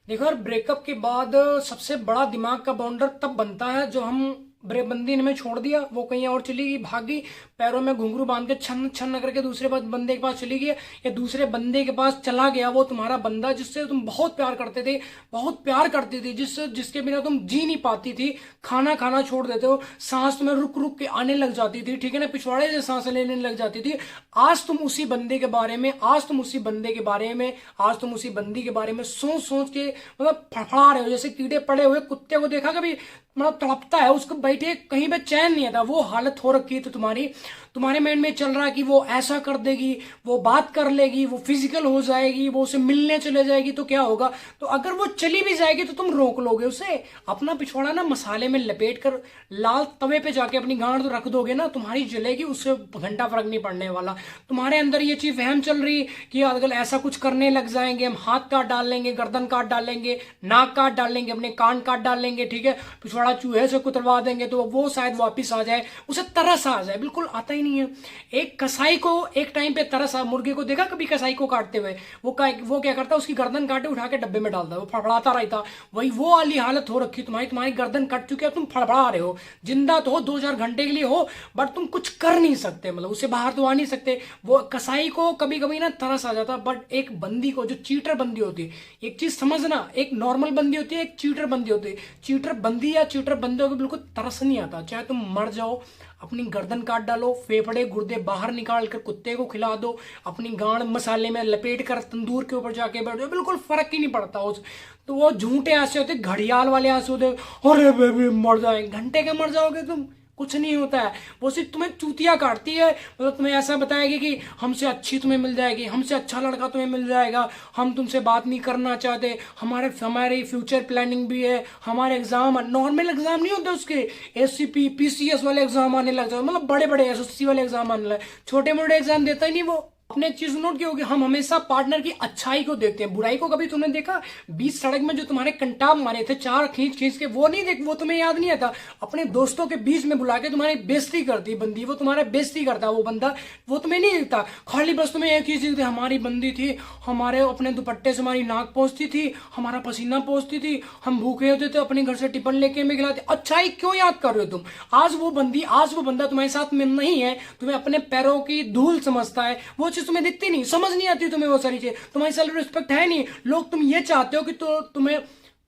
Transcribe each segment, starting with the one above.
देखो यार, ब्रेकअप के बाद सबसे बड़ा दिमाग का बाउंडर तब बनता है जो हम बंदी ने हमें छोड़ दिया, वो कहीं और चली गई, भागी, पैरों में घुंघरू बांध के छन छन करके दूसरे बंदे के पास चली गई, या दूसरे बंदे के पास चला गया वो तुम्हारा बंदा जिससे तुम बहुत प्यार करते थे, बहुत प्यार करती थी, जिसके बिना तुम जी नहीं पाती थी, खाना खाना छोड़ देते हो, सांस तुम्हें रुक रुक के आने लग जाती थी, ठीक है ना, पिछवाड़े से सांस लेने लग जाती थी। आज तुम उसी बंदे के बारे में, आज तुम उसी बंदे के बारे में, आज तुम उसी बंदी के बारे में सोच सोच के मतलब फड़फड़ा रहे हो, जैसे कीड़े पड़े हुए कुत्ते को देखा कभी, मतलब तड़पता है, उसको बैठे कहीं पे चैन नहीं आता, वो हालत हो रखी है। तो तुम्हारे माइंड में चल रहा है कि वो ऐसा कर देगी, वो बात कर लेगी, वो फिजिकल हो जाएगी, वो उसे मिलने चले जाएगी तो क्या होगा। तो अगर वो चली भी जाएगी तो तुम रोक लोगे उसे, अपना पिछवाड़ा ना मसाले में लपेट कर लाल तवे पे जाके अपनी गांड तो रख दोगे ना, तुम्हारी जलेगी, उससे घंटा फर्क नहीं पड़ने वाला। तुम्हारे अंदर ये चीज वहम चल रही कि अगर ऐसा कुछ करने लग जाएंगे, हम हाथ काट डाल लेंगे, गर्दन काट डालेंगे, नाक काट डालेंगे, अपने कान काट डालेंगे, ठीक है, पिछवाड़ा चूहे से कुतरवा देंगे तो वो शायद वापिस आ जाए, उसे तरस आ जाए। बिल्कुल आता ही नहीं है। एक कसाई को एक टाइम पे तरस आ, मुर्गे को देखा कभी कसाई को काटते हुए, वो क्या करता है, उसकी गर्दन काटे उठा के डब्बे में डालता है, वो फड़फड़ाता रहता। वही वो वाली हालत हो रखी तुम्हारी गर्दन कट चुकी है, तुम फड़फड़ा रहे हो, जिंदा तो हो 2-4 घंटे के लिए हो, बट तुम कुछ कर नहीं सकते, मतलब उससे बाहर तो आ नहीं सकते। वो कसाई को कभी कभी ना तरस आ जाता, बट एक बंदी को, जो चीटर बंदी होती है, एक चीज समझना, एक नॉर्मल बंदी होती है, एक चीटर बंदी होती है। चीटर बंदी या चीटर बंदे को बिल्कुल तरस नहीं आता, चाहे तुम मर जाओ, अपनी गर्दन काट डालो, फेफड़े गुर्दे बाहर निकाल कर कुत्ते को खिला दो, अपनी गांड मसाले में लपेट कर तंदूर के ऊपर जाके बैठ जाओ, बिल्कुल फर्क ही नहीं पड़ता उस। तो वो झूठे आंसू होते, घड़ियाल वाले आंसू होते, अरे बेबी मर जाए, घंटे के मर जाओगे तुम, कुछ नहीं होता है। वो सिर्फ तुम्हें चूतिया काटती है, मतलब तुम्हें ऐसा बताएगी कि हमसे अच्छी तुम्हें मिल जाएगी, हमसे अच्छा लड़का तुम्हें मिल जाएगा, हम तुमसे बात नहीं करना चाहते, हमारे फ्यूचर प्लानिंग भी है, हमारे एग्जाम नॉर्मल एग्जाम नहीं होते उसके, एससीपी पीसीएस वाले एग्जाम आने लग जाते, मतलब बड़े बड़े एसएससी वाले एग्जाम आने लगे, छोटे मोटे एग्जाम देता ही नहीं वो। आपने चीज नोट की होगी, हम हमेशा पार्टनर की अच्छाई को देखते हैं, बुराई को कभी तुमने देखा? बीच सड़क में जो तुम्हारे कंटाप मारे थे चार खींच खींच के, वो नहीं देख, वो तुम्हें याद नहीं आता? अपने दोस्तों के बीच में बुला के तुम्हारी बेइज्जती करती बंदी, वो तुम्हारा बेइज्जती करता वो बंदा, वो तुम्हें नहीं दिखता। खाली बस तुम्हें एक ही चीज दिखती, हमारी बंदी थी, हमारे अपने दुपट्टे से हमारी नाक पहुंचती थी, हमारा पसीना पहुंचती थी, हम भूखे होते थे, अपने घर से टिफिन लेके में खिलाते। अच्छाई क्यों याद कर रहे हो तुम? आज वो बंदी, आज वो बंदा तुम्हारे साथ में नहीं है, तुम्हें अपने पैरों की धूल समझता है, वो तुम्हें दिखती नहीं, समझ नहीं आती तुम्हें वो सारी चीज, तुम्हारी सेल्फ रिस्पेक्ट है नहीं। लोग तुम ये चाहते हो कि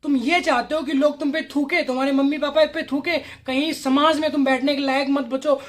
तुम ये चाहते हो कि लोग तुम पे थूके, तुम्हारे मम्मी पापा पे थूके, कहीं समाज में तुम बैठने के लायक मत बचो,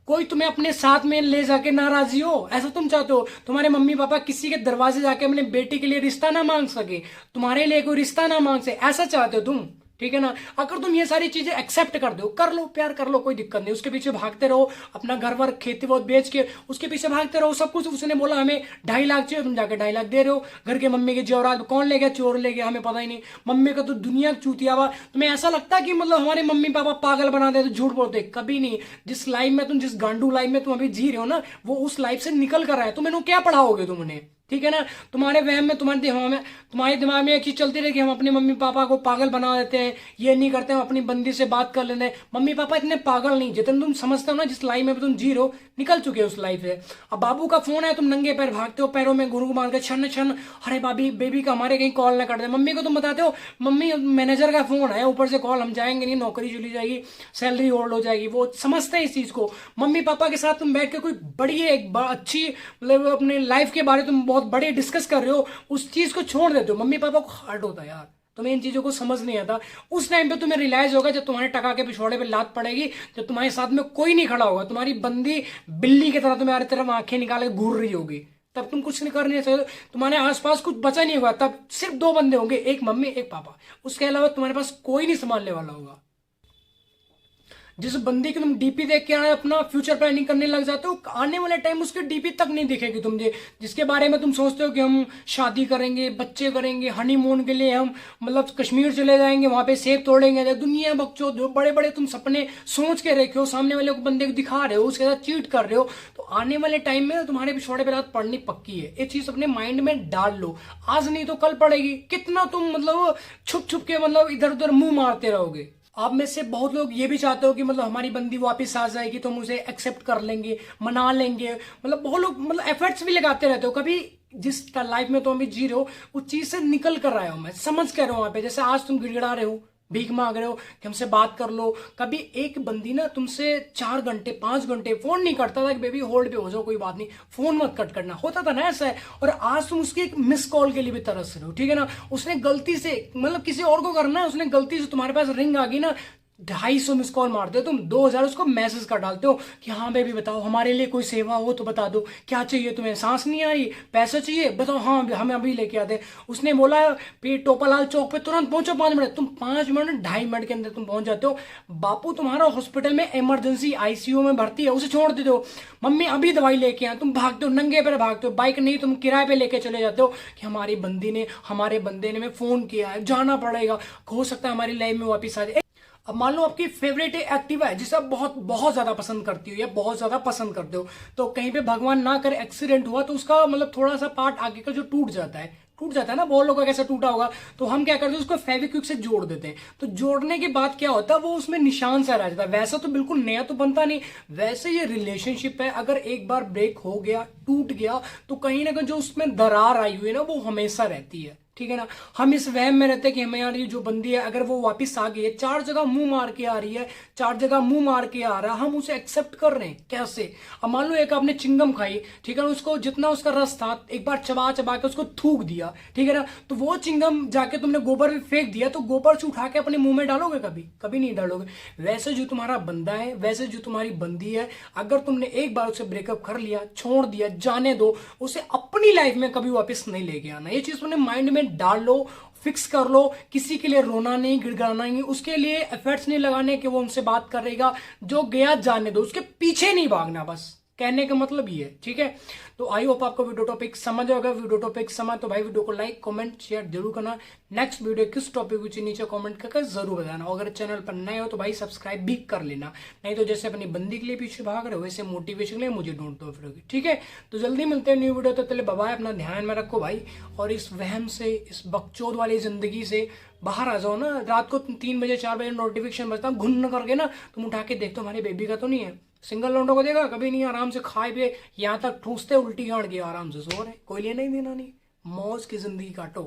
कोई तुम्हें अपने साथ में ले जाके नाराजी हो, ऐसा तुम चाहते हो। तुम्हारे मम्मी पापा किसी के दरवाजे जाके अपने बेटी के लिए रिश्ता ना मांग सके, तुम्हारे लिए कोई रिश्ता ना मांग सके, ऐसा चाहते हो तुम, ठीक है ना। अगर तुम ये सारी चीजें एक्सेप्ट कर दो, कर लो, प्यार कर लो, कोई दिक्कत नहीं, उसके पीछे भागते रहो, अपना घर वर खेती बहुत बेच के उसके पीछे भागते रहो, सब कुछ। उसने बोला हमें 2.5 लाख चाहिए, तुम जाके 2.5 लाख दे रहे हो, घर के मम्मी के जेवरात कौन ले गया, चोर ले गया, हमें पता ही नहीं, मम्मी का तो दुनिया चूतिया हुआ। तुम्हें ऐसा लगता है कि मतलब हमारे मम्मी पापा पागल बना दे तो झूठ बोलते? कभी नहीं। जिस लाइफ में तुम, जिस गांडू लाइफ में तुम अभी जी रहे हो ना, वो उस लाइफ से निकल कर रहा है, तुम इन्हों क्या पढ़ाओगे तुम उन्हें, ठीक है ना। तुम्हारे वहम में, तुम्हारे दिमाग में एक चीज चलती रही कि हम अपने मम्मी पापा को पागल बना देते हैं, ये नहीं करते, हम अपनी बंदी से बात कर लेते हैं। मम्मी पापा इतने पागल नहीं, जितने तुम समझते हो ना, जिस लाइफ में तुम जी रहे हो, निकल चुके हो उस लाइफ से। अब बाबू का फोन है, तुम नंगे पैर भागते हो, पैरों में घुंघरू मार के छन छन, अरे बेबी का हमारे कहीं कॉल ना कर दे। मम्मी को तुम बताते हो मम्मी मैनेजर का फोन है, ऊपर से कॉल, हम जाएंगे नहीं, नौकरी चली जाएगी, सैलरी होल्ड हो जाएगी, वो समझते हैं इस चीज को। मम्मी पापा के साथ तुम बैठ के कोई बड़ी एक अच्छी, मतलब अपने लाइफ के बारे में तुम बहुत बड़े डिस्कस कर रहे हो, उस चीज को छोड़ देते हो। मम्मी पापा को हर्ट होता है यार, तुम्हें इन चीजों को समझ नहीं आता। उस टाइम पे तुम्हें रियलाइज होगा जब तुम्हारे टका के पिछवाड़े पे लात पड़ेगी, जब तुम्हारे साथ में कोई नहीं खड़ा होगा, तुम्हारी बंदी बिल्ली की तरह तुम्हारी तरफ आंखें निकाल के घूर रही होगी, तब तुम कुछ नहीं कर नहीं सकते। तुम्हारे आसपास कुछ बचा नहीं होगा, तब सिर्फ 2 बंदे होंगे, एक मम्मी एक पापा, उसके अलावा तुम्हारे पास कोई नहीं संभालने वाला होगा। जिस बंदी की तुम डीपी देख के आए अपना फ्यूचर प्लानिंग करने लग जाते हो, आने वाले टाइम उसकी डीपी तक नहीं दिखेगी तुमसे, जिसके बारे में तुम सोचते हो कि हम शादी करेंगे, बच्चे करेंगे, हनीमून के लिए हम मतलब कश्मीर चले जाएंगे, वहां पे सेब तोड़ेंगे, दुनिया बकचोद, जो बड़े बड़े तुम सपने सोच के रखे हो, सामने वाले को बंदे को दिखा रहे हो, उसके साथ चीट कर रहे हो, तो आने वाले टाइम में तुम्हारे पिछवाड़े पे रात पड़नी पक्की है। ये चीज अपने माइंड में डाल लो, आज नहीं तो कल पड़ेगी। कितना तुम मतलब छुप छुप के मतलब इधर उधर मुंह मारते रहोगे। आप में से बहुत लोग ये भी चाहते हो कि मतलब हमारी बंदी वापस आ जाएगी तो हम उसे एक्सेप्ट कर लेंगे, मना लेंगे, मतलब बहुत लोग मतलब एफर्ट्स भी लगाते रहते हो, कभी जिस लाइफ में तुम अभी जी रहे हो उस चीज से निकल कर आए हो, मैं समझ कर रहा हूं वहां पे। जैसे आज तुम गिड़गिड़ा रहे हो, भीख मांग रहे हो कि हमसे बात कर लो। कभी एक बंदी ना तुमसे 4 घंटे 5 घंटे फोन नहीं करता था कि बेबी होल्ड पे हो जाओ, कोई बात नहीं, फोन मत कट करना, होता था ना ऐसा है। और आज तुम उसकी एक मिस कॉल के लिए भी तरस रहे हो, ठीक है ना। उसने गलती से, मतलब किसी और को करना है, उसने गलती से तुम्हारे पास रिंग आ गई ना, 250 मिस कॉल मारते हो तुम, 2000 उसको मैसेज कर डालते हो कि हाँ बेबी बताओ, हमारे लिए कोई सेवा हो तो बता दो, क्या चाहिए तुम्हें, सांस नहीं आ रही, पैसा चाहिए, बताओ, हाँ हमें अभी लेके आते। उसने बोला पे टोपालाल चौक पे तुरंत पहुंचो 5 मिनट, तुम 5 मिनट 2.5 मिनट के अंदर तुम पहुंच जाते हो। बापू तुम्हारा हॉस्पिटल में इमरजेंसी आईसीयू में भर्ती है, उसे छोड़ देते हो। मम्मी अभी दवाई लेके आ, तुम भागते हो, नंगे पैर भागते हो, बाइक नहीं तुम किराए पे लेके चले जाते हो कि हमारी बंदी ने, हमारे बंदे ने हमें फोन किया है, जाना पड़ेगा, हो सकता है हमारी लाइफ में वापिस आ जाए। अब मान लो आपकी फेवरेट एक्टिवा है जिसे आप बहुत बहुत ज्यादा पसंद करती हो या बहुत ज्यादा पसंद करते हो, तो कहीं पे भगवान ना करे एक्सीडेंट हुआ तो उसका मतलब थोड़ा सा पार्ट आगे का जो टूट जाता है ना, बहुत लोगों का कैसे टूटा होगा, तो हम क्या करते हैं उसको फेविक्विक से जोड़ देते हैं। तो जोड़ने के बाद क्या होता है, वो उसमें निशान सा रह जाता है, वैसा तो बिल्कुल नया तो बनता नहीं। वैसे ये रिलेशनशिप है, अगर एक बार ब्रेक हो गया, टूट गया, तो कहीं ना कहीं जो उसमें दरार आई हुई है ना, वो हमेशा रहती है, ठीक है ना। हम इस वहम में रहते हैं कि हमें यार ये जो बंदी है अगर वो वापस आ गई है, 4 जगह मुंह मार के आ रही है, 4 जगह मुंह मार के आ रहा है, हम उसे एक्सेप्ट कर रहे हैं कैसे। अब मान लो एक आपने चिंगम खाई, ठीक है ना, उसको जितना उसका रस था एक बार चबा चबा के उसको थूक दिया, ठीक है ना, तो वो चिंगम जाके तुमने गोबर में फेंक दिया, तो गोबर से उठा के अपने मुंह में डालोगे, कभी कभी नहीं डालोगे। वैसे जो तुम्हारा बंदा है, वैसे जो तुम्हारी बंदी है, अगर तुमने एक बार उसे ब्रेकअप कर लिया, छोड़ दिया, जाने दो, उसे अपनी लाइफ में कभी वापस नहीं लेके आना। ये चीज तुमने माइंड में डाल लो, फिक्स कर लो। किसी के लिए रोना नहीं, गिड़गिड़ाना नहीं, उसके लिए एफर्ट्स नहीं लगाने कि वो हमसे बात करेगा, जो गया जाने दो, उसके पीछे नहीं भागना, बस कहने का मतलब ये है, ठीक है। तो आई होप आपको वीडियो टॉपिक समझ आएगा। वीडियो टॉपिक समझ तो भाई वीडियो को लाइक कमेंट शेयर जरूर करना। नेक्स्ट वीडियो किस टॉपिक के नीचे कमेंट करके जरूर बताना। अगर चैनल पर नए हो तो भाई सब्सक्राइब भी कर लेना, नहीं तो जैसे अपनी बंदी के लिए पीछे भाग रहे हो वैसे मोटिवेशन के लिए मुझे ढूंढ दो फिर, ठीक है। तो जल्दी मिलते हैं न्यू वीडियो, तो चले बाय, अपना ध्यान में रखो भाई, और इस वहम से, इस बकचोद वाली जिंदगी से बाहर आ जाओ ना। रात को 3 बजे 4 बजे नोटिफिकेशन बजता, घुन करके ना तुम उठा के देखते हो हमारी बेबी का तो नहीं है। सिंगल लौंडों को देखा कभी नहीं, आराम से खाए पिए, यहाँ तक ठूसते उल्टी गाड़ के आराम से सो रहे, कोई लिए नहीं देना नहीं, मौज की जिंदगी काटो।